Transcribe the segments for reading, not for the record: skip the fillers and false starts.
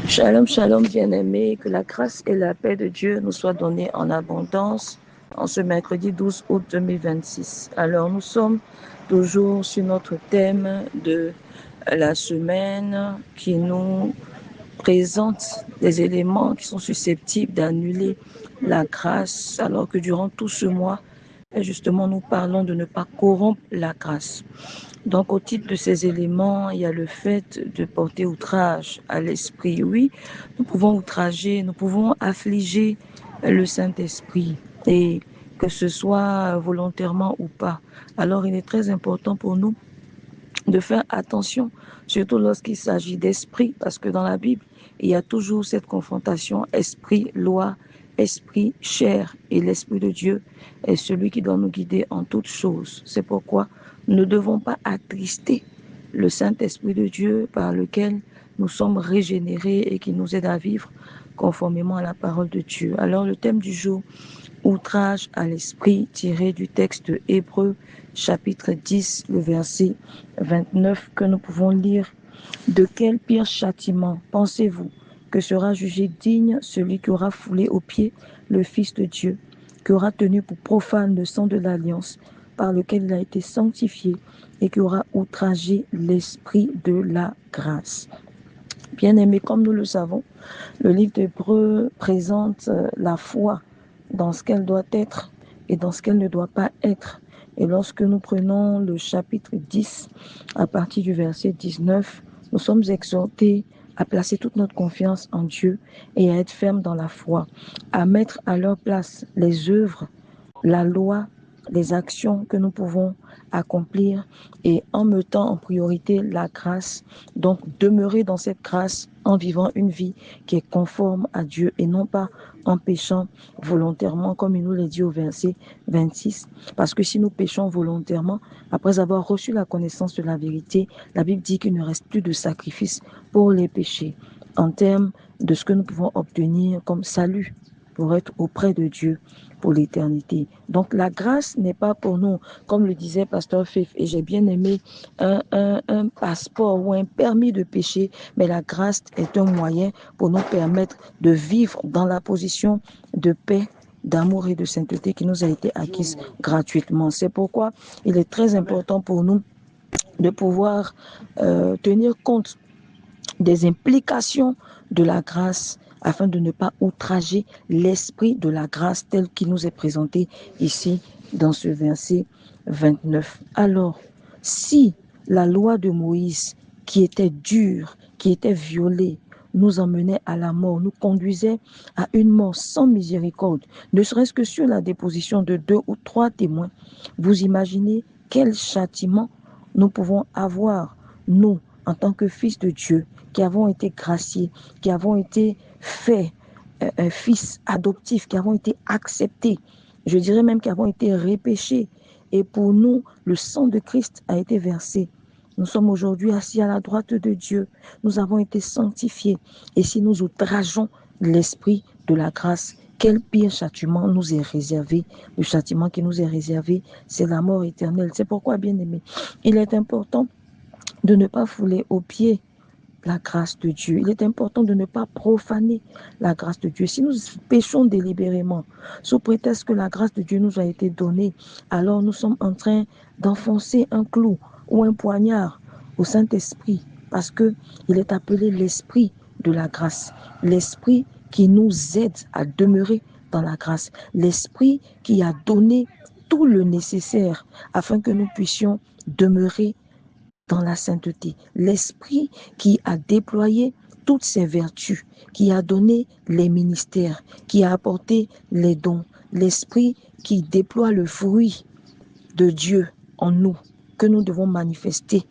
Shalom, shalom, bien-aimés, que la grâce et la paix de Dieu nous soient données en abondance en ce mercredi 12 août 2026. Alors, nous sommes toujours sur notre thème de la semaine qui nous présente des éléments qui sont susceptibles d'annuler la grâce, alors que durant tout ce mois, justement, nous parlons de ne pas corrompre la grâce. Donc, au titre de ces éléments, il y a le fait de porter outrage à l'esprit. Oui, nous pouvons outrager, nous pouvons affliger le Saint-Esprit, et que ce soit volontairement ou pas. Alors, il est très important pour nous de faire attention, surtout lorsqu'il s'agit d'esprit, parce que dans la Bible, il y a toujours cette confrontation esprit, loi, esprit, chair, et l'Esprit de Dieu est celui qui doit nous guider en toutes choses. C'est pourquoi nous ne devons pas attrister le Saint-Esprit de Dieu par lequel nous sommes régénérés et qui nous aide à vivre conformément à la parole de Dieu. Alors le thème du jour, outrage à l'esprit, tiré du texte de Hébreux chapitre 10, le verset 29 que nous pouvons lire. De quel pire châtiment pensez-vous que sera jugé digne celui qui aura foulé aux pieds le Fils de Dieu, qui aura tenu pour profane le sang de l'alliance par lequel il a été sanctifié et qui aura outragé l'esprit de la grâce? Bien-aimés, comme nous le savons, le livre d'Hébreux présente la foi dans ce qu'elle doit être et dans ce qu'elle ne doit pas être. Et lorsque nous prenons le chapitre 10, à partir du verset 19, nous sommes exhortés à placer toute notre confiance en Dieu et à être fermes dans la foi, à mettre à leur place les œuvres, la loi, les actions que nous pouvons accomplir et en mettant en priorité la grâce. Donc demeurer dans cette grâce en vivant une vie qui est conforme à Dieu et non pas en péchant volontairement, comme il nous l'a dit au verset 26. Parce que si nous péchons volontairement, après avoir reçu la connaissance de la vérité, la Bible dit qu'il ne reste plus de sacrifice pour les péchés en termes de ce que nous pouvons obtenir comme salut pour être auprès de Dieu pour l'éternité. Donc la grâce n'est pas pour nous, comme le disait Pasteur Fif, et j'ai bien aimé, un passeport ou un permis de péché, mais la grâce est un moyen pour nous permettre de vivre dans la position de paix, d'amour et de sainteté qui nous a été acquise gratuitement. C'est pourquoi il est très important pour nous de pouvoir tenir compte des implications de la grâce afin de ne pas outrager l'esprit de la grâce tel qu'il nous est présenté ici dans ce verset 29. Alors, si la loi de Moïse, qui était dure, qui était violée, nous emmenait à la mort, nous conduisait à une mort sans miséricorde, ne serait-ce que sur la déposition de 2 ou 3 témoins, vous imaginez quel châtiment nous pouvons avoir, nous, en tant que fils de Dieu, qui avons été graciés, qui avons été faits un fils adoptif, qui avons été acceptés, je dirais même qui avons été repêchés. Et pour nous, le sang de Christ a été versé. Nous sommes aujourd'hui assis à la droite de Dieu. Nous avons été sanctifiés. Et si nous outrageons l'esprit de la grâce, quel pire châtiment nous est réservé? Le châtiment qui nous est réservé, c'est la mort éternelle. C'est pourquoi, bien aimé, il est important de ne pas fouler aux pieds la grâce de Dieu. Il est important de ne pas profaner la grâce de Dieu. Si nous péchons délibérément, sous prétexte que la grâce de Dieu nous a été donnée, alors nous sommes en train d'enfoncer un clou ou un poignard au Saint-Esprit, parce que il est appelé l'esprit de la grâce, l'esprit qui nous aide à demeurer dans la grâce, l'esprit qui a donné tout le nécessaire afin que nous puissions demeurer dans la sainteté. L'esprit qui a déployé toutes ses vertus, qui a donné les ministères, qui a apporté les dons. L'esprit qui déploie le fruit de Dieu en nous, que nous devons manifester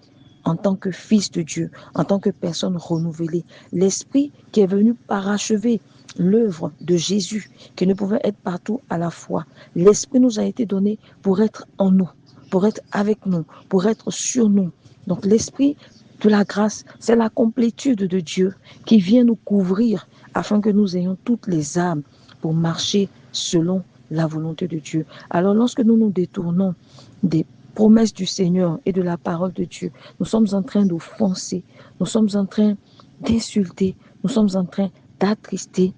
en tant que fils de Dieu, en tant que personne renouvelée. L'esprit qui est venu parachever l'œuvre de Jésus, qui ne pouvait être partout à la fois. L'esprit nous a été donné pour être en nous, pour être avec nous, pour être sur nous. Donc l'esprit de la grâce, c'est la complétude de Dieu qui vient nous couvrir afin que nous ayons toutes les armes pour marcher selon la volonté de Dieu. Alors lorsque nous nous détournons des promesses du Seigneur et de la parole de Dieu, nous sommes en train d'offenser, nous sommes en train d'insulter, nous sommes en train d'attrister.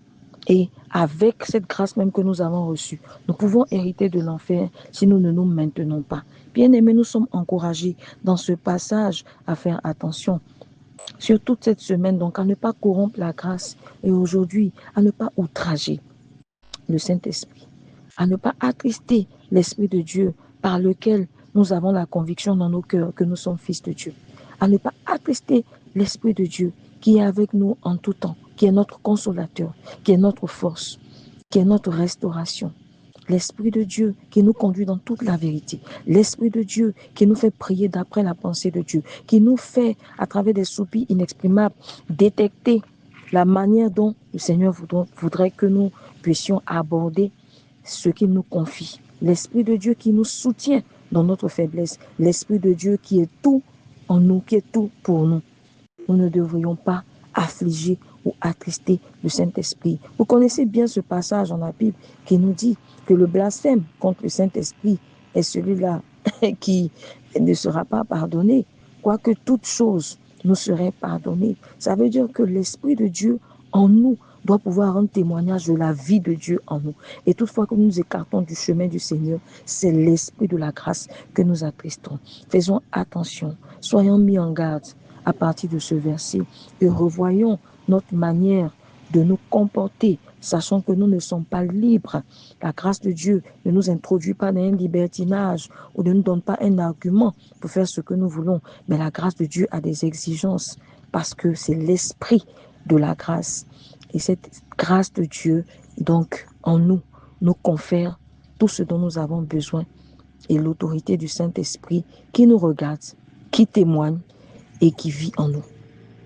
Et avec cette grâce même que nous avons reçue, nous pouvons hériter de l'enfer si nous ne nous maintenons pas. Bien-aimés, nous sommes encouragés dans ce passage à faire attention sur toute cette semaine, donc à ne pas corrompre la grâce et aujourd'hui à ne pas outrager le Saint-Esprit, à ne pas attrister l'Esprit de Dieu par lequel nous avons la conviction dans nos cœurs que nous sommes fils de Dieu, à ne pas attrister l'Esprit de Dieu qui est avec nous en tout temps, qui est notre consolateur, qui est notre force, qui est notre restauration. L'Esprit de Dieu qui nous conduit dans toute la vérité. L'Esprit de Dieu qui nous fait prier d'après la pensée de Dieu, qui nous fait, à travers des soupirs inexprimables, détecter la manière dont le Seigneur voudrait que nous puissions aborder ce qu'il nous confie. L'Esprit de Dieu qui nous soutient dans notre faiblesse. L'Esprit de Dieu qui est tout en nous, qui est tout pour nous. Nous ne devrions pas affliger ou attrister le Saint-Esprit. Vous connaissez bien ce passage dans la Bible qui nous dit que le blasphème contre le Saint-Esprit est celui-là qui ne sera pas pardonné, quoique toute chose nous serait pardonnée. Ça veut dire que l'Esprit de Dieu en nous doit pouvoir rendre témoignage de la vie de Dieu en nous. Et toutefois que nous nous écartons du chemin du Seigneur, c'est l'Esprit de la grâce que nous attristons. Faisons attention, soyons mis en garde à partir de ce verset et revoyons notre manière de nous comporter, sachant que nous ne sommes pas libres. La grâce de Dieu ne nous introduit pas dans un libertinage ou ne nous donne pas un argument pour faire ce que nous voulons, mais la grâce de Dieu a des exigences parce que c'est l'esprit de la grâce. Et cette grâce de Dieu, donc, en nous, nous confère tout ce dont nous avons besoin et l'autorité du Saint-Esprit qui nous regarde, qui témoigne et qui vit en nous.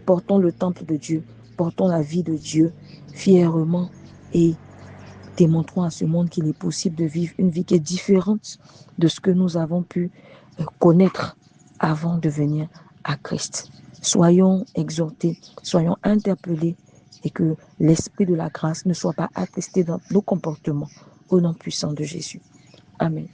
Portons le temple de Dieu, portons la vie de Dieu fièrement et démontrons à ce monde qu'il est possible de vivre une vie qui est différente de ce que nous avons pu connaître avant de venir à Christ. Soyons exhortés, soyons interpellés et que l'esprit de la grâce ne soit pas attesté dans nos comportements au nom puissant de Jésus. Amen.